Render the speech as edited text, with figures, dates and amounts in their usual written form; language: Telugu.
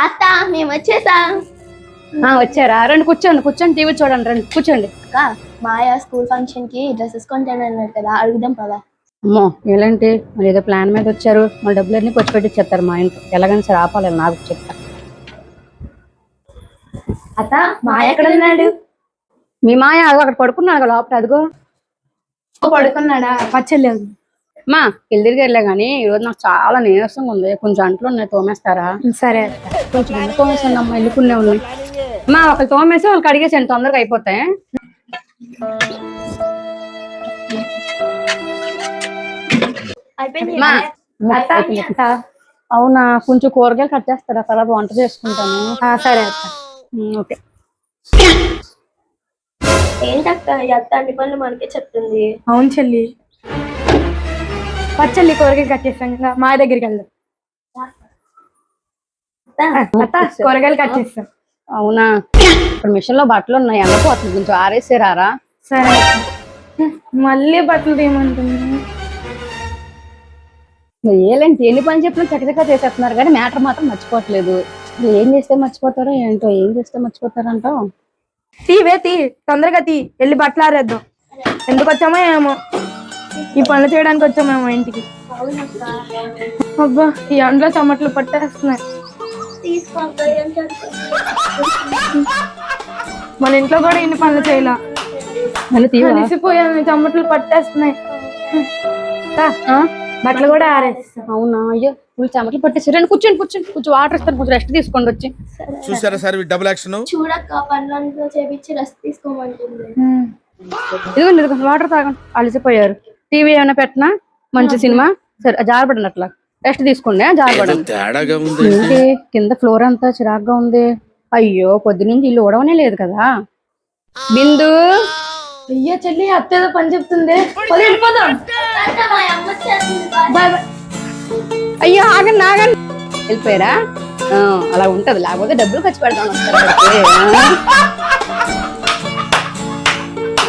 అత్త మేము వచ్చేసాం. వచ్చారా? రండి కూర్చోండి టీవీ చూడండి. రండి కూర్చోండి. అక్క మాయా స్కూల్ ఫంక్షన్ కి డ్రెస్సెస్ కొంటాను అన్నాడు కదా, అడుగుదాం పదా. అమ్మో ఎలాంటి మరి ఏదో ప్లాన్ మీద వచ్చారు, మళ్ళీ డబ్బులన్నీ ఖర్చు పెట్టిచ్చేస్తారు మా ఇంట్లో. ఎలాగైనా సరే ఆపాలి, నాకు చెప్తా. అత్త మాయ ఎక్కడ ఉన్నాడు? మీ మాయ అక్కడ పడుకున్నాడు లోపల, అదిగో పడుకున్నాడా? పచ్చలేదు మా ఎల్దిరిగి వెళ్ళా గానీ ఈ రోజు నాకు చాలా నీరసంగా ఉంది. కొంచెం అంట్లు ఉన్నాయి, తోమేస్తారా? సరే. కొంచెం ఇల్లు తోమేసాను అమ్మా, ఇల్లుకునే ఉన్నాయి. మా ఒకళ్ళు తోమేసి వాళ్ళకి అడిగేసాను, తొందరగా అయిపోతాయి. అవునా, కొంచెం కూరగాయలు కట్ చేస్తారా? తర్వాత వంట చేసుకుంటాను. సరే అత్త. ఓకే. ఏంటక్క ఈ అత్త అన్ని పనులు మనకే చెప్తుంది? అవును చెల్లి, పచ్చల్లి కూరగాయలు కట్ చేస్తాం కదా, మా దగ్గరికి వెళ్దాం. కూరగాయలు కట్ చేస్తాం. అవునా, ఇప్పుడు మిషన్ లో బట్టలు ఉన్నాయి, ఎండపోతుంది, కొంచెం ఆరేసి రారా? సరే. మళ్ళీ బట్టలు తీయమంటుంది. ఏలేంటి ఎన్ని పని చెప్పినా చక్కచక్క చేసేస్తున్నారు కానీ మ్యాటర్ మాత్రం మర్చిపోవట్లేదు. ఏం చేస్తే మర్చిపోతారో ఏంటో, ఏం చేస్తే మర్చిపోతారంటావు? తీ తొందరగా వెళ్ళి బట్టలు ఆరేద్దాం. ఎందుకు వచ్చామో ఏమో, ఈ పనులు చేయడానికి వచ్చామేమో ఇంటికి. అబ్బా ఈ అంట్లో చెమటలు పట్టేస్తున్నాయి. మన ఇంట్లో కూడా ఇన్ని పనులు చేయలా, కలిసిపోయాను, చెమటలు పట్టేస్తున్నాయి. బట్టలు కూడా ఆరేస్తాం. అవునా, అయ్యో ఫుల్ చెమటలు పట్టేసి కూర్చోండి కొంచెం వాటర్ ఇస్తాను, కొంచెం రెస్ట్ తీసుకోండి వచ్చి. చూసారా సార్ డబుల్ యాక్షన్. చూడక్క పనులంతా చేపించి రెస్ట్ తీసుకోమంటుంది. ఇదిగోండి వాటర్ తాగండి, అలసిపోయారు. టీవీ ఏమైనా పెట్టినా మంచి సినిమా, సరే జారపడండి, అట్లా రెస్ట్ తీసుకోండి, జారపడండి. ఏంటి కింద ఫ్లోర్ అంతా చిరాగ్గా ఉంది? అయ్యో పొద్దునుంచి ఇల్లు ఊడవనే లేదు కదా. బిందు, అయ్యో చెల్లి అత్త ఏదో పని చెప్తుంది, వెళ్ళిపోదాం. అయ్యో ఆగండి, వెళ్ళిపోయారా? అలా ఉంటది, లేకపోతే డబ్బులు ఖర్చు పెడతాను.